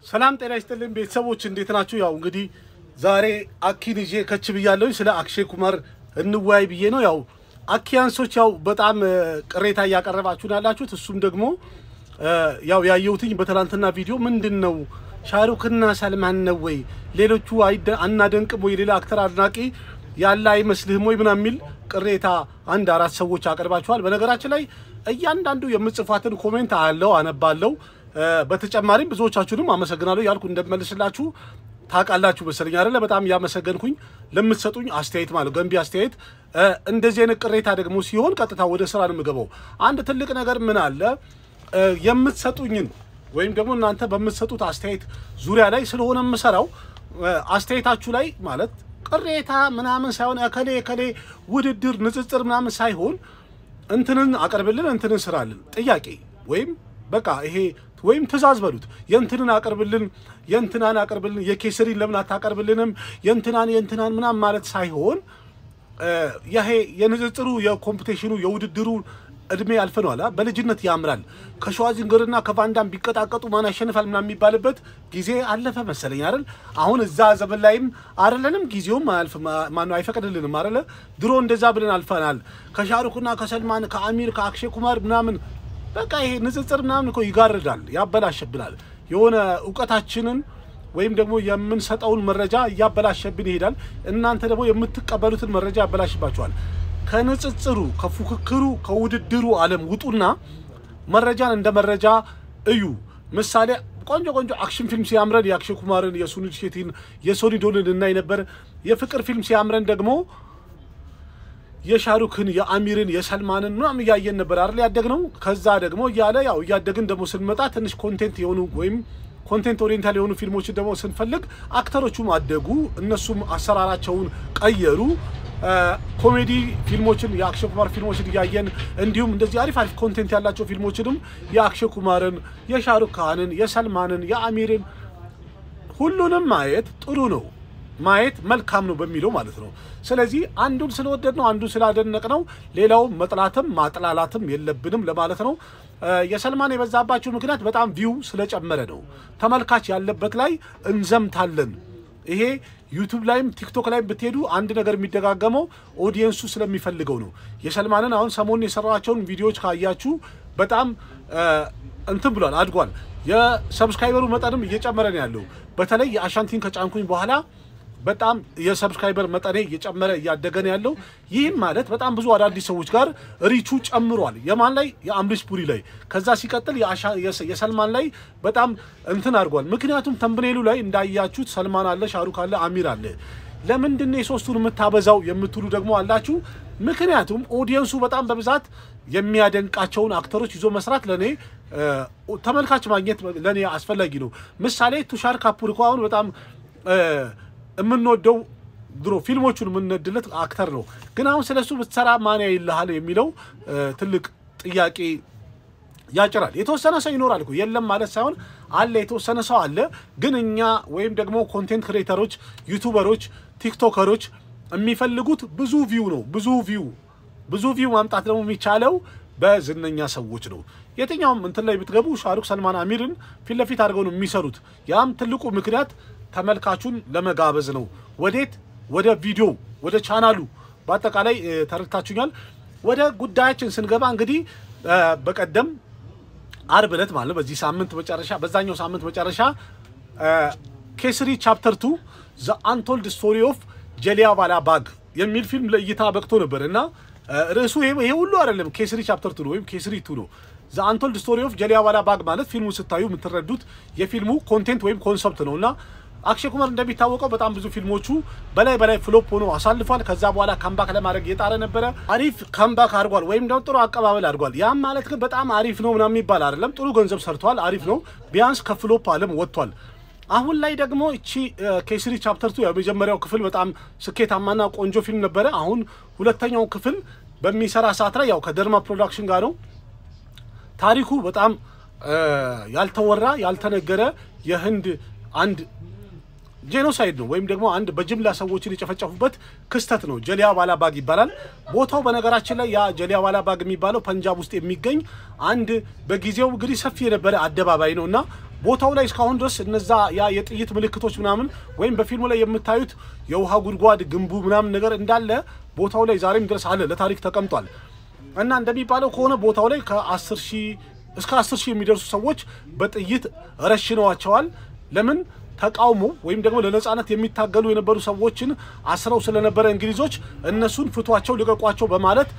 ሰላም ጤና ይስጥልን ቤተሰቦች እንዴት ናችሁ? ያው እንግዲህ ዛሬ አኪን ይዤ ከች ብያለሁ። ስለ አክሼ ኩማር እንወያይ ብዬ ነው። ያው አኪያንሶች ያው በጣም ቅሬታ ያቀረባችሁ ናላችሁት። እሱም ደግሞ ያው ያየሁትኝ በትላንትና ቪዲዮ ምንድነው ሻሩክና ሰልማን ነው ወይ ሌሎቹ አናደንቅም ወይ ሌላ አክተር አድናቂ ያለ አይመስልህም ወይ ምናምን የሚል ቅሬታ አንድ አራት ሰዎች አቀርባችኋል። በነገራችን ላይ እያንዳንዱ የምጽፏትን ኮሜንት አያለው አነባለው። በተጨማሪም ብዙዎቻችሁንም አመሰግናለሁ ያልኩ እንደምመልስላችሁ ታውቃላችሁ መሰለኝ አይደለ? በጣም ያመሰገንኩኝ ለምትሰጡኝ አስተያየት ማለት ገንቢ አስተያየት። እንደዚህ አይነት ቅሬታ ደግሞ ሲሆን ቀጥታ ወደ ስራ ነው የምገባው። አንድ ትልቅ ነገር ምን አለ የምትሰጡኝን ወይም ደግሞ እናንተ በምትሰጡት አስተያየት ዙሪያ ላይ ስለሆነ የምሰራው አስተያየታችሁ ላይ ማለት ቅሬታ ምናምን ሳይሆን እከሌ ውድድር ንጽጽር ምናምን ሳይሆን እንትንን አቀርብልን እንትንን ስራልን ጥያቄ ወይም በቃ ይሄ ወይም ትእዛዝ በሉት የእንትንን አቀርብልን የእንትናን አቀርብልን የኬሰሪን ለምን አታቀርብልንም የእንትናን ምናምን ማለት ሳይሆን ያሄ የንጽጽሩ የኮምፒቲሽኑ የውድድሩ እድሜ አልፈኗል። በልጅነት ያምራል። ከሸዋዝንገርና ከቫንዳም ቢቀጣቀጡ ማን ያሸንፋል ምናምን የሚባልበት ጊዜ አለፈ መሰለኝ አይደል? አሁን እዛ ዘመን ላይም አይደለንም። ጊዜውም አልፈ ማን አይፈቀድልንም አይደለ? ድሮ እንደዛ ብለን አልፈናል። ከሻሩክና ከሰልማን ከአሚር ከአክሼ ኩማር ምናምን በቃ ይሄ ንጽጽር ምናምን እኮ ይጋርዳል፣ ያበላሽብናል። የሆነ ዕውቀታችንን ወይም ደግሞ የምንሰጠውን መረጃ ያበላሽብን ይሄዳል። እናንተ ደግሞ የምትቀበሉትን መረጃ ያበላሽባችኋል። ከንጽጽሩ ከፉክክሩ ከውድድሩ ዓለም ውጡና መረጃን እንደ መረጃ እዩ። ምሳሌ ቆንጆ አክሽን ፊልም ሲያምረን የአክሼ ኩማርን የሱኒል ሼቲን የሶኒዶልን እናይ ነበር። የፍቅር ፊልም ሲያምረን ደግሞ የሻሩክን የአሚርን የሰልማንን ምናምን ያየን ነበር አይደል? ያደግነው ከዛ ደግሞ ያለ ያው ያደግን ደግሞ ስንመጣ ትንሽ ኮንቴንት የሆኑ ወይም ኮንቴንት ኦሪየንታል የሆኑ ፊልሞች ደግሞ ስንፈልግ አክተሮቹም አደጉ፣ እነሱም አሰራራቸውን ቀየሩ። ኮሜዲ ፊልሞችን የአክሼ ኩማር ፊልሞችን ያየን እንዲሁም እንደዚህ አሪፍ ኮንቴንት ያላቸው ፊልሞችንም የአክሼ ኩማርን የሻሩክ ካንን የሰልማንን የአሚርን ሁሉንም ማየት ጥሩ ነው፣ ማየት መልካም ነው በሚለው ማለት ነው። ስለዚህ አንዱን ስለወደድ ነው አንዱን ስላደነቅ ነው ሌላው መጥላትም ማጥላላትም የለብንም ለማለት ነው። የሰልማን የበዛባቸው ምክንያት በጣም ቪው ስለጨመረ ነው። ተመልካች ያለበት ላይ እንዘምታለን። ይሄ ዩቲዩብ ላይም ቲክቶክ ላይም ብትሄዱ አንድ ነገር የሚደጋገመው ኦዲየንሱ ስለሚፈልገው ነው። የሰልማንን አሁን ሰሞኑን የሰራቸውን ቪዲዮዎች ካያችሁ በጣም እንትን ብሏል፣ አድጓል። የሰብስክራይበሩ መጠንም እየጨመረ ነው ያለው። በተለይ የአሻንቲን ከጫንኩኝ በኋላ በጣም የሰብስክራይበር መጠኔ እየጨመረ እያደገ ነው ያለው። ይህም ማለት በጣም ብዙ አዳዲስ ሰዎች ጋር ሪቹ ጨምሯል። የማን ላይ? የአምሪሽ ፑሪ ላይ። ከዛ ሲቀጥል የሰልማን ላይ በጣም እንትን አድርጓል። ምክንያቱም ተምብኔሉ ላይ እንዳያችሁት ሰልማን አለ፣ ሻሩክ አለ፣ አሚር አለ። ለምንድን ነው የሶስቱን የምታበዛው የምትሉ ደግሞ አላችሁ። ምክንያቱም ኦዲየንሱ በጣም በብዛት የሚያደንቃቸውን አክተሮች ይዞ መስራት ለኔ ተመልካች ማግኘት ለኔ አስፈላጊ ነው። ምሳሌ ቱሻር ካፑር እኮ አሁን በጣም የምንወደው ድሮ ፊልሞቹን የምንነድለት አክተር ነው። ግን አሁን ስለሱ ብትሰራ ማን ያይልሃል የሚለው ትልቅ ጥያቄ ያጭራል። የተወሰነ ሰው ይኖራል እኮ የለም ማለት ሳይሆን አለ፣ የተወሰነ ሰው አለ። ግን እኛ ወይም ደግሞ ኮንቴንት ክሬተሮች፣ ዩቲዩበሮች፣ ቲክቶከሮች የሚፈልጉት ብዙ ቪው ነው። ብዙ ቪው ማምጣት ደግሞ የሚቻለው በዝነኛ ሰዎች ነው። የትኛውም እንትን ላይ ብትገቡ ሻሩክ ሰልማን አሚርን ፊት ለፊት አድርገው ነው የሚሰሩት። ያም ትልቁ ምክንያት ተመልካቹን ለመጋበዝ ነው። ወዴት? ወደ ቪዲዮ ወደ ቻናሉ በአጠቃላይ ተረድታችሁኛል። ወደ ጉዳያችን ስንገባ እንግዲህ በቀደም አርብ ዕለት ማለት በዚህ ሳምንት መጨረሻ በዛኛው ሳምንት መጨረሻ ኬሰሪ ቻፕተር 2 ዘ አንቶልድ ስቶሪ ኦፍ ጀሊያንዋላ ባግ የሚል ፊልም ለእይታ በቅቶ ነበርና ርዕሱ ይሄ ሁሉ አይደለም። ኬሰሪ ቻፕተር 2 ወይም ኬሰሪ 2 ነው። ዘ አንቶልድ ስቶሪ ኦፍ ጀሊያንዋላ ባግ ማለት ፊልሙ ስታዩ የምትረዱት የፊልሙ ኮንቴንት ወይም ኮንሰፕት ነውና አክሼ ኩማር እንደሚታወቀው በጣም ብዙ ፊልሞቹ በላይ ፍሎፕ ሆኖ አሳልፏል። ከዛ በኋላ ካምባክ ለማድረግ የጣረ ነበረ። አሪፍ ካምባክ አድርጓል ወይም ደግሞ ጥሩ አቀባበል አድርጓል። ያም ማለት ግን በጣም አሪፍ ነው ምናምን የሚባል አይደለም። ጥሩ ገንዘብ ሰርቷል፣ አሪፍ ነው። ቢያንስ ከፍሎፕ ዓለም ወጥቷል። አሁን ላይ ደግሞ እቺ ኬሰሪ ቻፕተር 2 የመጀመሪያው ክፍል በጣም ስኬታማና ቆንጆ ፊልም ነበረ። አሁን ሁለተኛው ክፍል በሚሰራ ሰዓት ላይ ያው ከደርማ ፕሮዳክሽን ጋር ነው። ታሪኩ በጣም ያልተወራ ያልተነገረ የህንድ አንድ ጄኖሳይድ ነው ወይም ደግሞ አንድ በጅምላ ሰዎችን የጨፈጨፉበት ክስተት ነው። ጀሊያንዋላ ባግ ይባላል ቦታው። በነገራችን ላይ ያ ጀሊያንዋላ ባግ የሚባለው ፐንጃብ ውስጥ የሚገኝ አንድ በጊዜው እንግዲህ ሰፊ የነበረ አደባባይ ነውና ቦታው ላይ እስካሁን ድረስ እነዛ ያ የጥይት ምልክቶች ምናምን ወይም በፊልሙ ላይ የምታዩት የውሃ ጉድጓድ ግንቡ ምናምን ነገር እንዳለ ቦታው ላይ ዛሬም ድረስ አለ ለታሪክ ተቀምጧል እና እንደሚባለው ከሆነ ቦታው ላይ ከ10,000 እስከ 10,000 የሚደርሱ ሰዎች በጥይት ረሽነዋቸዋል ለምን ተቃውሞ ወይም ደግሞ ለነጻነት የሚታገሉ የነበሩ ሰዎችን አስረው ስለነበረ እንግሊዞች እነሱን ፍቷቸው ልቀቋቸው በማለት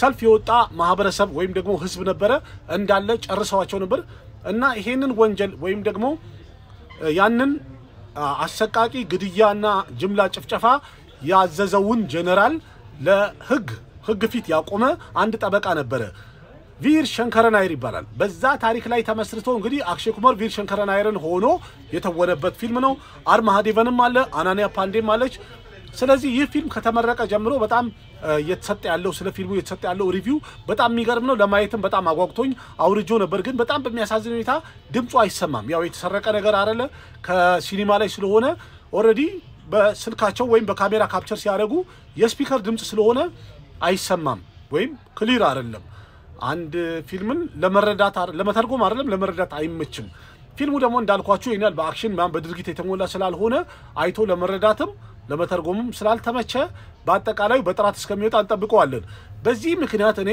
ሰልፍ የወጣ ማህበረሰብ ወይም ደግሞ ህዝብ ነበረ እንዳለ ጨርሰዋቸው ነበር እና ይሄንን ወንጀል ወይም ደግሞ ያንን አሰቃቂ ግድያና ጅምላ ጭፍጨፋ ያዘዘውን ጀነራል ለህግ ፊት ያቆመ አንድ ጠበቃ ነበረ ቪር ሸንከረናይር ይባላል በዛ ታሪክ ላይ ተመስርቶ እንግዲህ አክሼ ኩማር ቪር ሸንከረናይርን ሆኖ የተወነበት ፊልም ነው አርማሃዴቨንም አለ አናንያ ፓንዴም አለች ስለዚህ ይህ ፊልም ከተመረቀ ጀምሮ በጣም የተሰጠ ያለው ስለ ፊልሙ የተሰጠ ያለው ሪቪው በጣም የሚገርም ነው ለማየትም በጣም አጓግቶኝ አውርጆ ነበር ግን በጣም በሚያሳዝን ሁኔታ ድምጹ አይሰማም ያው የተሰረቀ ነገር አይደለ ከሲኒማ ላይ ስለሆነ ኦሬዲ በስልካቸው ወይም በካሜራ ካፕቸር ሲያደርጉ የስፒከር ድምጽ ስለሆነ አይሰማም ወይም ክሊር አይደለም አንድ ፊልምን ለመተርጎም አይደለም ለመረዳት አይመችም ፊልሙ ደግሞ እንዳልኳችሁ ይናል በአክሽን ማን በድርጊት የተሞላ ስላልሆነ አይቶ ለመረዳትም ለመተርጎምም ስላልተመቸ በአጠቃላይ በጥራት እስከሚወጣ እንጠብቀዋለን በዚህ ምክንያት እኔ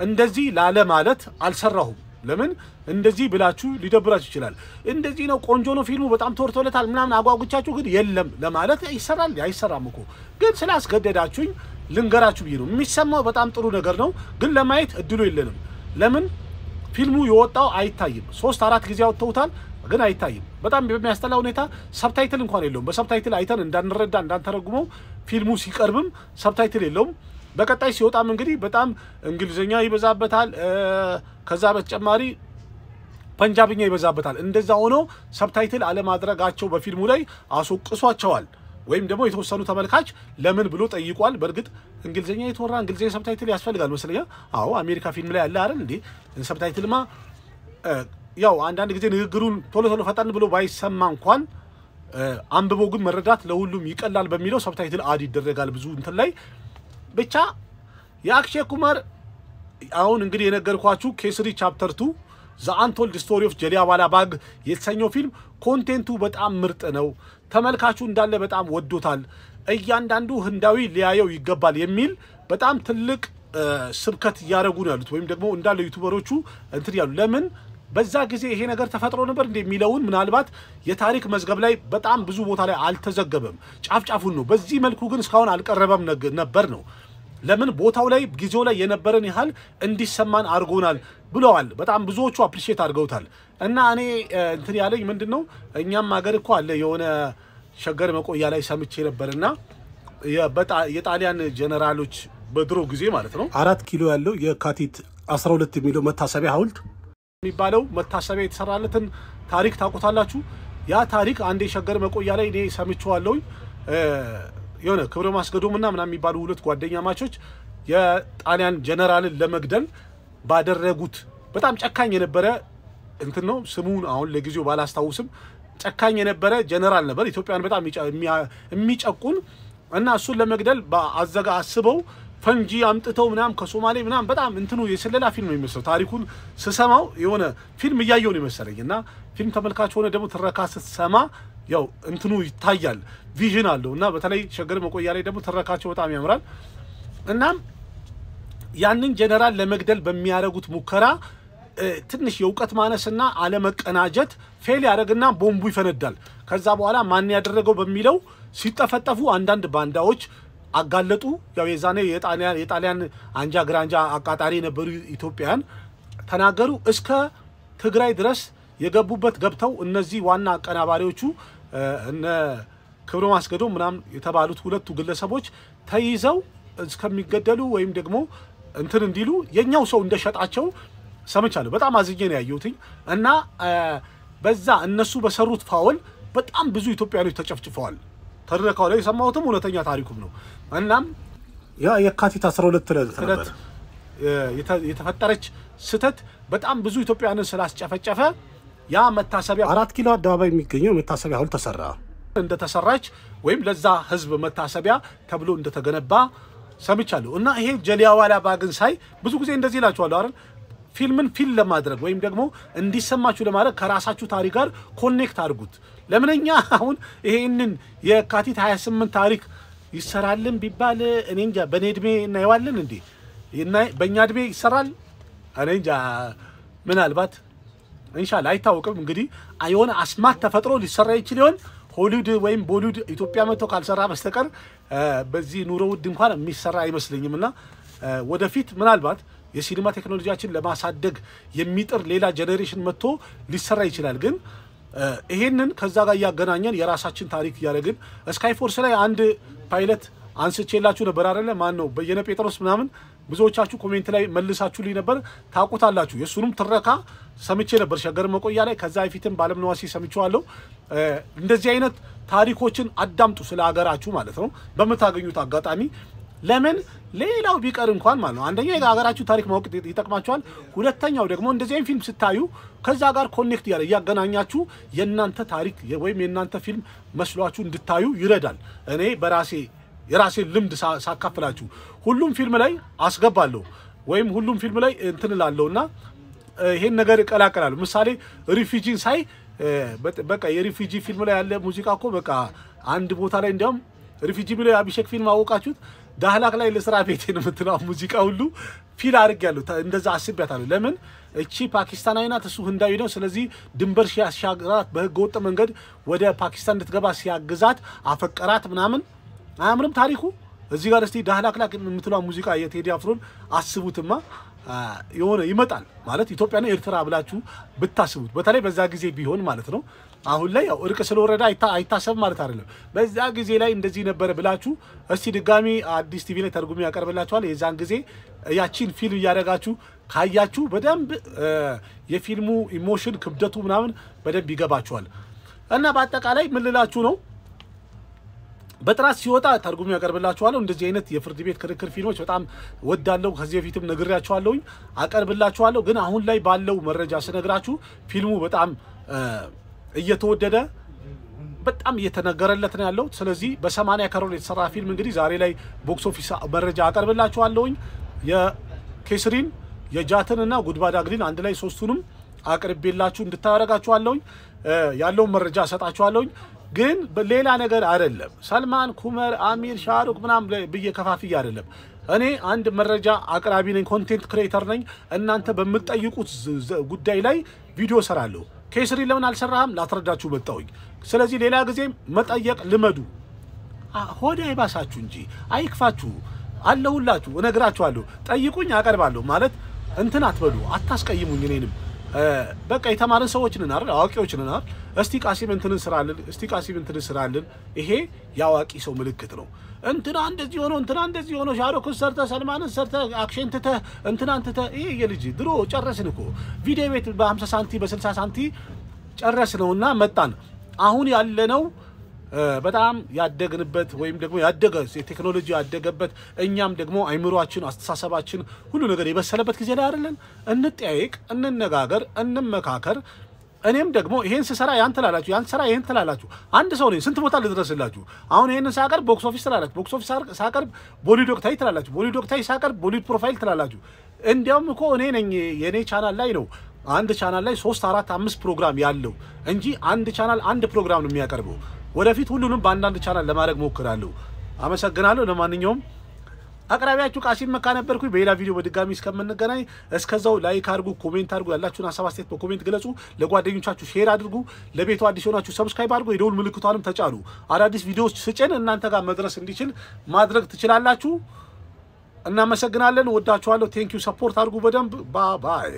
እንደዚህ ላለ ማለት አልሰራሁም ለምን እንደዚህ ብላችሁ ሊደብራችሁ ይችላል እንደዚህ ነው ቆንጆ ነው ፊልሙ በጣም ተወርቶለታል ምናምን አጓጉቻችሁ ግን የለም ለማለት ይሰራል አይሰራም እኮ ግን ስላስገደዳችሁኝ ልንገራችሁ ብዬ ነው የሚሰማው በጣም ጥሩ ነገር ነው ግን ለማየት እድሉ የለንም ለምን ፊልሙ የወጣው አይታይም 3-4 ጊዜ አውጥተውታል ግን አይታይም በጣም በሚያስተላ ሁኔታ ሰብታይትል እንኳን የለውም በሰብታይትል አይተን እንዳንረዳ እንዳንተረጉመው ፊልሙ ሲቀርብም ሰብታይትል የለውም በቀጣይ ሲወጣም እንግዲህ በጣም እንግሊዘኛ ይበዛበታል ከዛ በተጨማሪ ፐንጃብኛ ይበዛበታል እንደዛ ሆኖ ሰብታይትል አለማድረጋቸው በፊልሙ ላይ አስወቅሷቸዋል ወይም ደግሞ የተወሰኑ ተመልካች ለምን ብሎ ጠይቋል በርግጥ እንግሊዘኛ የተወራ እንግሊዘኛ ሰብታይትል ያስፈልጋል መስለኛ አዎ አሜሪካ ፊልም ላይ ያለ አይደል እንዴ ሰብታይትልማ ያው አንዳንድ ጊዜ ንግግሩን ቶሎ ፈጣን ብሎ ባይሰማ እንኳን አንብቦ ግን መረዳት ለሁሉም ይቀላል በሚለው ሰብታይትል አድ ይደረጋል ብዙ እንትን ላይ ብቻ የአክሼ ኩማር አሁን እንግዲህ የነገርኳችሁ ኬስሪ ቻፕተር 2 ዘ አንቶልድ ስቶሪ ኦፍ ጀሊያዋላ ባግ የተሰኘው ፊልም ኮንቴንቱ በጣም ምርጥ ነው ተመልካቹ እንዳለ በጣም ወዶታል እያንዳንዱ ህንዳዊ ሊያየው ይገባል የሚል በጣም ትልቅ ስብከት ያረጉ ነው ያሉት ወይም ደግሞ እንዳለ ዩቲዩበሮቹ እንትን ያሉ ለምን በዛ ጊዜ ይሄ ነገር ተፈጥሮ ነበር እንደሚለውን ምናልባት የታሪክ መዝገብ ላይ በጣም ብዙ ቦታ ላይ አልተዘገበም ጫፍጫፉን ነው በዚህ መልኩ ግን እስካሁን አልቀረበም ነበር ነው ለምን ቦታው ላይ ጊዜው ላይ የነበረን ያህል እንዲሰማን አርጎናል ብለዋል በጣም ብዙዎቹ አፕሪሺየት አድርገውታል እና እኔ እንትን ያለኝ ምንድነው እኛም ሀገር እኮ አለ የሆነ ሸገር መቆያ ላይ ሰምቼ ነበርና የጣሊያን ጀነራሎች በድሮ ጊዜ ማለት ነው 4 ኪሎ ያለው የካቲት 12 የሚለው መታሰቢያ ሐውልት የሚባለው መታሰቢያ የተሰራለትን ታሪክ ታውቁታላችሁ ያ ታሪክ አንዴ ሸገር መቆያ ላይ እኔ ሰምቼዋለሁ የሆነ ክብረ ማስገዶምና ምናምን የሚባሉ ሁለት ጓደኛ ማቾች የጣሊያን ጀነራልን ለመግደል ባደረጉት በጣም ጨካኝ የነበረ እንትን ነው ስሙን አሁን ለጊዜው ባላስታውስም ጨካኝ የነበረ ጀነራል ነበር ኢትዮጵያን በጣም የሚጨቁን እና እሱን ለመግደል አዘጋ አስበው ፈንጂ አምጥተው ምናም ከሶማሌ ምናም በጣም እንትኑ የሰለላ ፊልም ነው የሚመስለው ታሪኩን ስሰማው የሆነ ፊልም ያየው ነው መሰለኝና ፊልም ተመልካች ሆነ ደግሞ ትረካ ስትሰማ ያው እንትኑ ይታያል ቪዥን አለውና በተለይ ሸገር መቆያ ላይ ደግሞ ትረካቸው በጣም ያምራል እናም ያንን ጀነራል ለመግደል በሚያረጉት ሙከራ ትንሽ የውቀት ማነስና አለመቀናጀት ፌል ያደርግና ቦምቡ ይፈነዳል ከዛ በኋላ ማን ያደረገው በሚለው ሲጠፈጠፉ አንዳንድ ባንዳዎች አጋለጡ ያው የዛኔ የጣሊያን አንጃ ግራንጃ አቃጣሪ የነበሩ ኢትዮጵያን ተናገሩ እስከ ትግራይ ድረስ የገቡበት ገብተው እነዚህ ዋና አቀናባሪዎቹ እነ ክብረ ማስገዶም ምናም የተባሉት ሁለቱ ግለሰቦች ተይዘው እስከሚገደሉ ወይም ደግሞ እንትን እንዲሉ የኛው ሰው እንደሸጣቸው ሰምቻለሁ በጣም አዝኜ ነው ያየሁት እና በዛ እነሱ በሰሩት ፋውል በጣም ብዙ ኢትዮጵያኖች ተጨፍጭፈዋል ተረካው ላይ ሰማሁትም ሁለተኛ ታሪኩም ነው እናም ያ የካቲት 12 ዕለት የተፈጠረች ስተት በጣም ብዙ ኢትዮጵያኖች ስላስጨፈጨፈ ያ መታሰቢያ 4 ኪሎ አደባባይ የሚገኘው መታሰቢያ ሐውልት ተሰራ እንደተሰራች ወይም ለዛ ህዝብ መታሰቢያ ተብሎ እንደተገነባ ሰምቻለሁ እና ይሄ ጀሊያዋላ ባግን ሳይ ብዙ ጊዜ እንደዚህ ይላችኋል አይደል ፊልምን ፊል ለማድረግ ወይም ደግሞ እንዲሰማችሁ ለማድረግ ከራሳችሁ ታሪክ ጋር ኮኔክት አድርጉት ለምንኛ አሁን ይሄንን የካቲት 28 ታሪክ ይሰራልን ቢባል እኔ እንጃ በኔ እድሜ እናይዋለን እንዴ በእኛ እድሜ ይሰራል እኔ እንጃ ምናልባት ኢንሻአላህ አይታወቅም እንግዲህ አይሆነ አስማት ተፈጥሮ ሊሰራ ይችል ይሆን ሆሊውድ ወይም ቦሊውድ ኢትዮጵያ መጥቶ ካልሰራ በስተቀር በዚህ ኑሮ ውድ እንኳን የሚሰራ አይመስልኝምና ወደፊት ምናልባት የሲኒማ ቴክኖሎጂያችን ለማሳደግ የሚጥር ሌላ ጄነሬሽን መጥቶ ሊሰራ ይችላል ግን ይሄንን ከዛ ጋር ያገናኘን የራሳችን ታሪክ ያረግን ስካይ ፎርስ ላይ አንድ ፓይለት አንስቼላችሁ ነበር አይደለ ማን ነው በየነ ጴጥሮስ ምናምን ብዙዎቻችሁ ኮሜንት ላይ መልሳችሁልኝ ነበር ታቁታላችሁ የሱንም ትረካ ሰምቼ ነበር ሸገር መቆያ ላይ ከዛ አይፊትም ባለም ነዋሲ ሰምቼዋለሁ እንደዚህ አይነት ታሪኮችን አዳምጡ ስለ ሀገራችሁ ማለት ነው በመታገኙት አጋጣሚ ለምን ሌላው ቢቀር እንኳን ማለት ነው አንደኛ የሀገራችሁ ታሪክ ማወቅ ይጠቅማችኋል ሁለተኛው ደግሞ እንደዚህ አይነት ፊልም ስታዩ ከዛ ጋር ኮኔክት ያገናኛችሁ የናንተ ታሪክ ወይም የናንተ ፊልም መስሏችሁ እንድታዩ ይረዳል እኔ የራሴ ልምድ ሳካፍላችሁ ሁሉም ፊልም ላይ አስገባለሁ ወይም ሁሉም ፊልም ላይ እንትንላለውና ይሄን ነገር እቀላቀላለሁ ምሳሌ ሪፊጂን ሳይ በቃ የሪፊጂ ፊልም ላይ ያለ ሙዚቃ እኮ በቃ አንድ ቦታ ላይ እንደውም ሪፊጂ ብለ አቢሸክ ፊልም አወቃችሁት ዳህላክ ላይ ለስራ ቤቴን ምትለው ሙዚቃ ሁሉ ፊል አድርጋለሁ እንደዛ አስቤያታለሁ ለምን እቺ ፓኪስታናዊና ተሱ ህንዳዊ ነው ስለዚህ ድንበር ሲያሻግራት በህገ ወጥ መንገድ ወደ ፓኪስታን እንድትገባ ሲያግዛት አፈቀራት ምናምን አያምርም ታሪኩ እዚህ ጋር እስቲ ዳህላክ ላይ ምትለው ሙዚቃ የቴዲ አፍሮን አስቡትማ የሆነ ይመጣል ማለት ኢትዮጵያና ኤርትራ ብላችሁ ብታስቡት በተለይ በዛ ጊዜ ቢሆን ማለት ነው አሁን ላይ ያው እርቅ ስለወረዳ አይታሰብ ማለት አይደለም በዛ ጊዜ ላይ እንደዚህ ነበር ብላችሁ እስቲ ድጋሚ አዲስ ቲቪ ላይ ተርጉም ያቀርብላችኋል የዛን ጊዜ ያቺን ፊልም ያረጋችሁ ካያችሁ በደንብ የፊልሙ ኢሞሽን ክብደቱ ምናምን በደንብ ይገባችኋል እና በአጠቃላይ ምን ልላችሁ ነው በጥራት ሲወጣ ተርጉም ያቀርብላችኋል እንደዚህ አይነት የፍርድ ቤት ክርክር ፊልሞች በጣም ወዳለው ከዚህ በፊትም ነግሬያችኋለሁ አቀርብላችኋለሁ ግን አሁን ላይ ባለው መረጃ ስነግራችሁ ፊልሙ በጣም እየተወደደ በጣም እየተነገረለት ነው ያለው ስለዚህ በ80 ከሮር የተሰራ ፊልም እንግዲህ ዛሬ ላይ ቦክስ ኦፊስ መረጃ አቀርብላችኋለሁ የኬስሪን የጃተንና ጉድባዳ ግሪን አንድ ላይ ሶስቱንም አቅርቤላችሁ እንድታረጋችኋለሁ ያለው መረጃ ሰጣችኋለሁ ግን በሌላ ነገር አይደለም ሰልማን ኩመር አሚር ሻሩክ ምናም በየከፋፍያ አይደለም እኔ አንድ መረጃ አቅራቢ ነኝ ኮንቴንት ክሬተር ነኝ እናንተ በመጠይቁት ጉዳይ ላይ ቪዲዮ ሰራለሁ ኬስሪ ለምን አልሰራህም ላትረዳችሁ መጣውኝ ስለዚህ ሌላ ጊዜ መጠየቅ ልመዱ ሆዴ አይባሳችሁ እንጂ አይክፋችሁ አለሁላችሁ እነግራችኋለሁ ጠይቁኝ አቀርባለሁ ማለት እንትን አትበሉ አታስቀይሙኝ እኔንም በቃ የተማረን ሰዎች ነን አይደል አዋቂዎች ነን አይደል እስቲ ቃሲም እንትንን ስራልን ይሄ ያዋቂ ሰው ምልክት ነው እንትና እንደዚህ ሆኖ ሻሩክ ሰርተ ሰልማንን ሰርተ አክሽን ተተ እንትና አንተ ይሄ የልጅ ድሮ ጨረስን እኮ ቪዲዮ ቤት በ50 ሳንቲ በ60 ሳንቲ ጨረስነውና መጣን አሁን ያለነው በጣም ያደግንበት ወይም ደግሞ ያደገ ቴክኖሎጂ ያደገበት እኛም ደግሞ አይምሮአችን አስተሳሰባችን ሁሉ ነገር የበሰለበት ጊዜ ላይ አይደለን እንጠያየቅ እንነጋገር እንመካከር እኔም ደግሞ ይሄን ሰራ ያን ተላላችሁ ያን ሰራ ይሄን ተላላችሁ አንድ ሰው ነኝ ስንት ቦታ ልድረስላችሁ አሁን ይሄን ሳቀር ቦክስ ኦፊስ ተላላችሁ ቦክስ ኦፊስ ሳቀር ቦሊ ዶክታይ ተላላችሁ ቦሊ ዶክታይ ሳቀር ቦሊ ፕሮፋይል ተላላችሁ እንዲያውም እኮ እኔ ነኝ የኔ ቻናል ላይ ነው አንድ ቻናል ላይ 3 4 5 ፕሮግራም ያለው እንጂ አንድ ቻናል አንድ ፕሮግራም ነው የሚያቀርበው ወደፊት ሁሉንም በአንዳንድ ቻናል ለማድረግ ሞክራለሁ አመሰግናለሁ ለማንኛውም አቅራቢያችሁ ቃሲም መካ ነበርኩኝ በሌላ ቪዲዮ በድጋሚ እስከምንገናኝ እስከዛው ላይክ አድርጉ ኮሜንት አድርጉ ያላችሁን ሐሳብ አስተያየት በኮሜንት ግለጹ ለጓደኞቻችሁ ሼር አድርጉ ለቤቱ አዲስ ሆናችሁ ሰብስክራይብ አድርጉ የደውል ምልክቷንም ተጫኑ አዳዲስ ቪዲዮዎች ስጭን እናንተ ጋር መድረስ እንዲችል ማድረግ ትችላላችሁ እናመሰግናለን ወዳችኋለሁ ቴንክ ዩ ሰፖርት አድርጉ በደንብ ባይ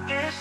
This